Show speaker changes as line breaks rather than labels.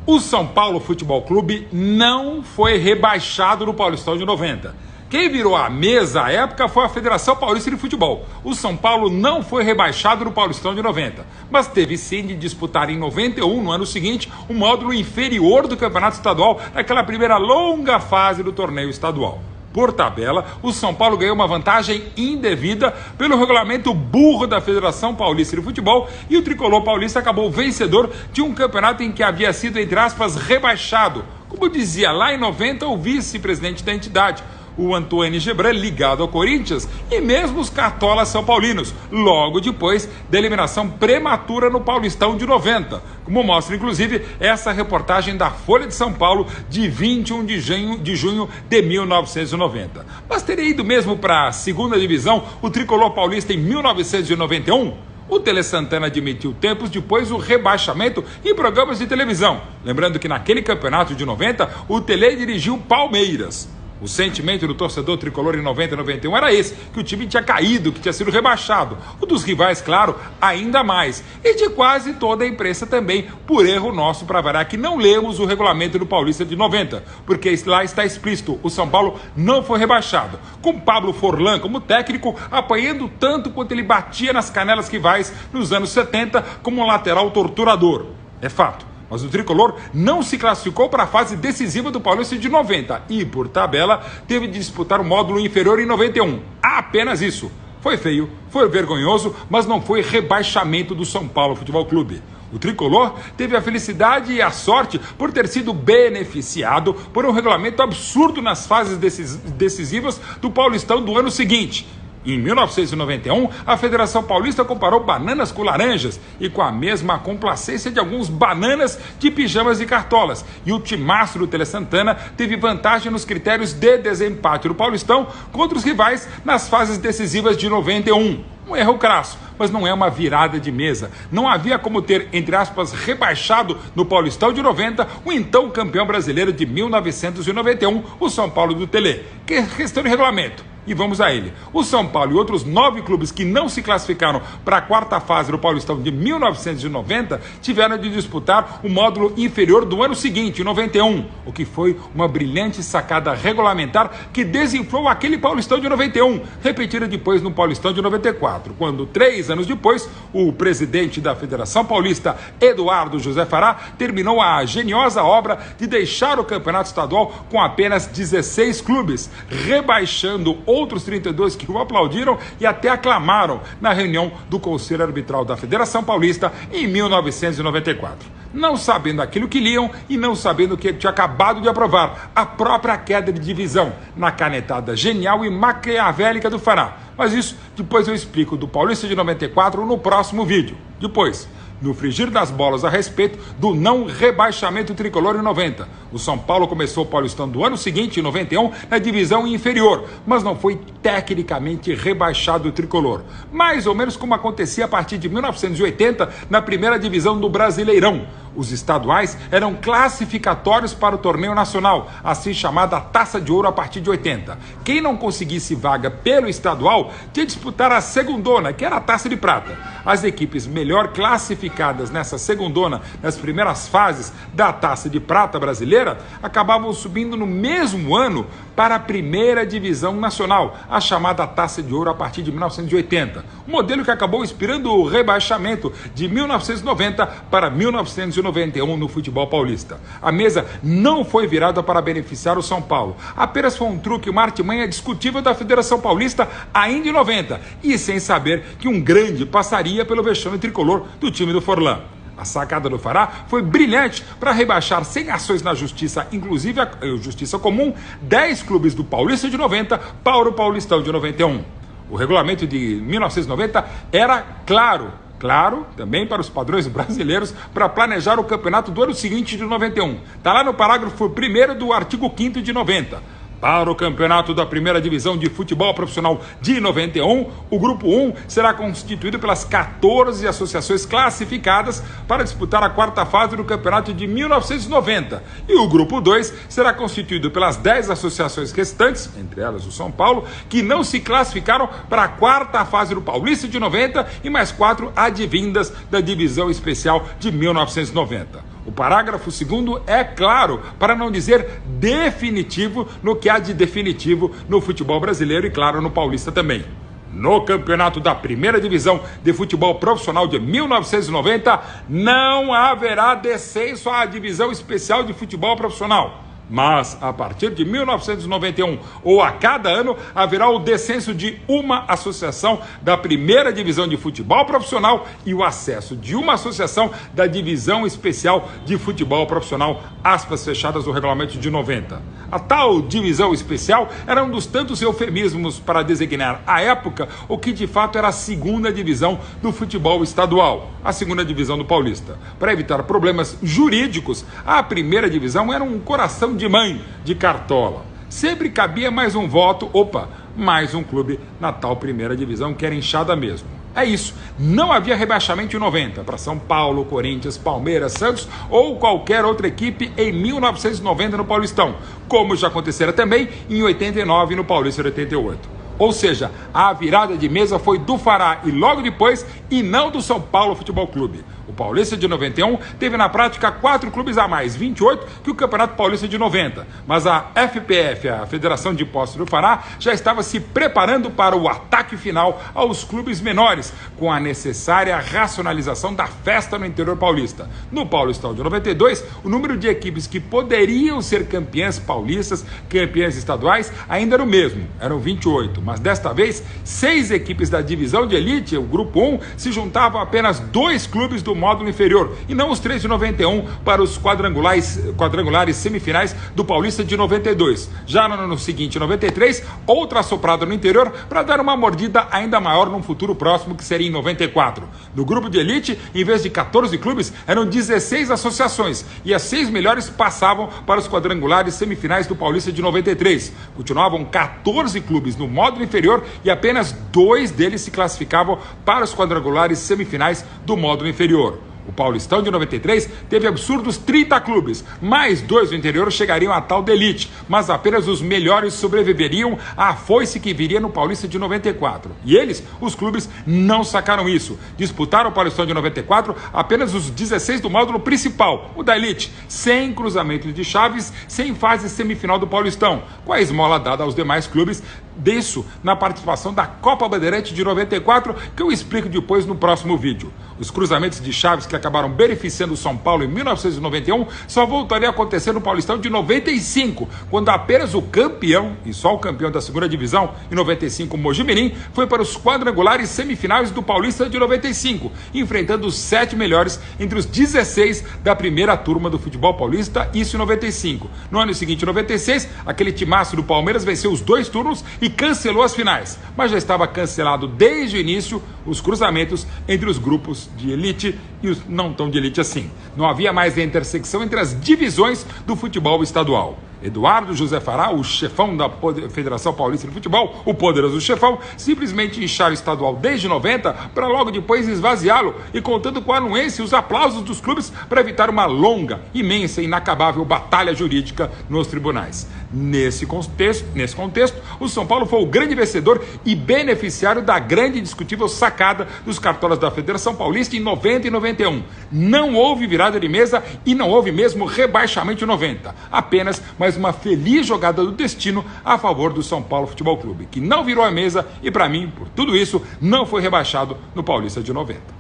O São Paulo Futebol Clube não foi rebaixado no Paulistão de 90. Quem virou a mesa à época foi a Federação Paulista de Futebol. O São Paulo não foi rebaixado no Paulistão de 90, mas teve sim de disputar em 91, no ano seguinte, o módulo inferior do Campeonato Estadual, naquela primeira longa fase do torneio estadual. Por tabela, o São Paulo ganhou uma vantagem indevida pelo regulamento burro da Federação Paulista de Futebol e o tricolor paulista acabou vencedor de um campeonato em que havia sido, entre aspas, rebaixado, como dizia lá em 90 o vice-presidente da entidade, o Antoine Gebran, ligado ao Corinthians, e mesmo os cartolas são paulinos, logo depois da eliminação prematura no Paulistão de 90, como mostra inclusive essa reportagem da Folha de São Paulo de 21 de junho de 1990. Mas teria ido mesmo para a segunda divisão o tricolor paulista em 1991? O Tele Santana admitiu tempos depois o rebaixamento em programas de televisão. Lembrando que naquele campeonato de 90, o Tele dirigiu o Palmeiras. O sentimento do torcedor tricolor em 90 e 91 era esse, que o time tinha caído, que tinha sido rebaixado. O dos rivais, claro, ainda mais. E de quase toda a imprensa também, por erro nosso, para variar, que não lemos o regulamento do Paulista de 90, porque lá está explícito, o São Paulo não foi rebaixado. Com Pablo Forlan como técnico, apanhando tanto quanto ele batia nas canelas rivais nos anos 70 como um lateral torturador. É fato. Mas o tricolor não se classificou para a fase decisiva do Paulista de 90 e, por tabela, teve de disputar o módulo inferior em 91. Apenas isso. Foi feio, foi vergonhoso, mas não foi rebaixamento do São Paulo Futebol Clube. O tricolor teve a felicidade e a sorte por ter sido beneficiado por um regulamento absurdo nas fases decisivas do Paulistão do ano seguinte. Em 1991, a Federação Paulista comparou bananas com laranjas e com a mesma complacência de alguns bananas de pijamas e cartolas. E o timaço do Tele Santana teve vantagem nos critérios de desempate do Paulistão contra os rivais nas fases decisivas de 91. Um erro crasso, mas não é uma virada de mesa. Não havia como ter, entre aspas, rebaixado no Paulistão de 90 o então campeão brasileiro de 1991, o São Paulo do Tele. Questão de regulamento. E vamos a ele. O São Paulo e outros 9 clubes que não se classificaram para a quarta fase do Paulistão de 1990 tiveram de disputar o módulo inferior do ano seguinte, 91, o que foi uma brilhante sacada regulamentar que desinflou aquele Paulistão de 91, repetida depois no Paulistão de 94, quando 3 anos depois o presidente da Federação Paulista, Eduardo José Fará, terminou a geniosa obra de deixar o campeonato estadual com apenas 16 clubes, rebaixando outros 32 que o aplaudiram e até aclamaram na reunião do Conselho Arbitral da Federação Paulista em 1994. Não sabendo aquilo que liam e não sabendo o que tinha acabado de aprovar, a própria queda de divisão, na canetada genial e maquiavélica do Fará. Mas isso depois eu explico do Paulista de 94 no próximo vídeo. Depois, no frigir das bolas a respeito do não rebaixamento tricolor em 90. O São Paulo começou o Paulistão do ano seguinte, em 91, na divisão inferior, mas não foi tecnicamente rebaixado o tricolor. Mais ou menos como acontecia a partir de 1980 na primeira divisão do Brasileirão. Os estaduais eram classificatórios para o torneio nacional, assim chamada Taça de Ouro a partir de 80. Quem não conseguisse vaga pelo estadual tinha de disputar a segundona, que era a Taça de Prata. As equipes melhor classificadas nessa segundona, nas primeiras fases da Taça de Prata brasileira, acabavam subindo no mesmo ano para a primeira divisão nacional, a chamada Taça de Ouro a partir de 1980. Um modelo que acabou inspirando o rebaixamento de 1990 para 1991 no futebol paulista. A mesa não foi virada para beneficiar o São Paulo. Apenas foi um truque, uma artimanha discutível da Federação Paulista ainda em 90, e sem saber que um grande passaria pelo vexame tricolor do time do Forlan. A sacada do Fará foi brilhante para rebaixar sem ações na justiça, inclusive a justiça comum, 10 clubes do Paulista de 90 para o Paulistão de 91. O regulamento de 1990 era claro também para os padrões brasileiros, para planejar o campeonato do ano seguinte de 91. Está lá no parágrafo 1º do artigo 5º de 90. Para o campeonato da primeira divisão de futebol profissional de 91, o grupo 1 será constituído pelas 14 associações classificadas para disputar a quarta fase do campeonato de 1990. E o grupo 2 será constituído pelas 10 associações restantes, entre elas o São Paulo, que não se classificaram para a quarta fase do Paulista de 90 e mais 4 advindas da divisão especial de 1990. O parágrafo 2º é claro, para não dizer definitivo, no que há de definitivo no futebol brasileiro e, claro, no paulista também. No campeonato da primeira divisão de futebol profissional de 1990, não haverá descenso à divisão especial de futebol profissional. Mas, a partir de 1991, ou a cada ano, haverá o descenso de uma associação da primeira divisão de futebol profissional e o acesso de uma associação da divisão especial de futebol profissional, aspas fechadas do regulamento de 90. A tal divisão especial era um dos tantos eufemismos para designar, à época, o que de fato era a segunda divisão do futebol estadual, a segunda divisão do Paulista. Para evitar problemas jurídicos, a primeira divisão era um coração de mãe de Cartola. Sempre cabia mais um voto, mais um clube na tal primeira divisão, que era inchada mesmo. É isso, não havia rebaixamento em 90 para São Paulo, Corinthians, Palmeiras, Santos ou qualquer outra equipe em 1990 no Paulistão, como já acontecera também em 89 no Paulista de 88. Ou seja, a virada de mesa foi do Fará e logo depois, e não do São Paulo Futebol Clube. O Paulista de 91 teve na prática 4 clubes a mais, 28, que o Campeonato Paulista de 90. Mas a FPF, a Federação de Postos do Fará, já estava se preparando para o ataque final aos clubes menores, com a necessária racionalização da festa no interior paulista. No Paulistão de 92, o número de equipes que poderiam ser campeãs paulistas, campeãs estaduais, ainda era o mesmo, eram 28. Mas desta vez, 6 equipes da divisão de elite, o Grupo 1, se juntavam a apenas 2 clubes do módulo inferior, e não os 3 de 91 para os quadrangulares semifinais do Paulista de 92. Já no ano seguinte, 93, outra assoprada no interior para dar uma mordida ainda maior num futuro próximo, que seria em 94. No grupo de elite, em vez de 14 clubes, eram 16 associações, e as 6 melhores passavam para os quadrangulares semifinais do Paulista de 93. Continuavam 14 clubes no módulo inferior e apenas 2 deles se classificavam para os quadrangulares semifinais do módulo inferior. O Paulistão de 93 teve absurdos 30 clubes, mais 2 do interior chegariam à tal de elite, mas apenas os melhores sobreviveriam à foice que viria no Paulista de 94. E eles, os clubes, não sacaram isso. Disputaram o Paulistão de 94 apenas os 16 do módulo principal, o da elite, sem cruzamento de chaves, sem fase semifinal do Paulistão, com a esmola dada aos demais clubes, disso na participação da Copa Bandeirante de 94, que eu explico depois no próximo vídeo. Os cruzamentos de chaves que acabaram beneficiando o São Paulo em 1991 só voltariam a acontecer no Paulistão de 95, quando apenas o campeão, e só o campeão da segunda divisão, em 95, o Mojimirim, foi para os quadrangulares semifinais do Paulista de 95, enfrentando os 7 melhores entre os 16 da primeira turma do futebol paulista, isso em 95. No ano seguinte, em 96, aquele timaço do Palmeiras venceu os 2 turnos e cancelou as finais, mas já estava cancelado desde o início os cruzamentos entre os grupos de elite e os não tão de elite assim. Não havia mais a intersecção entre as divisões do futebol estadual. Eduardo José Fará, o chefão da Federação Paulista de Futebol, o poderoso chefão, simplesmente inchar o estadual desde 90 para logo depois esvaziá-lo e contando com a anuência e os aplausos dos clubes para evitar uma longa, imensa e inacabável batalha jurídica nos tribunais. Nesse contexto, o São Paulo foi o grande vencedor e beneficiário da grande e indiscutível sacada dos cartolas da Federação Paulista em 90 e 91. Não houve virada de mesa e não houve mesmo rebaixamento em 90. Apenas mais uma feliz jogada do destino a favor do São Paulo Futebol Clube, que não virou a mesa e, para mim, por tudo isso, não foi rebaixado no Paulista de 90.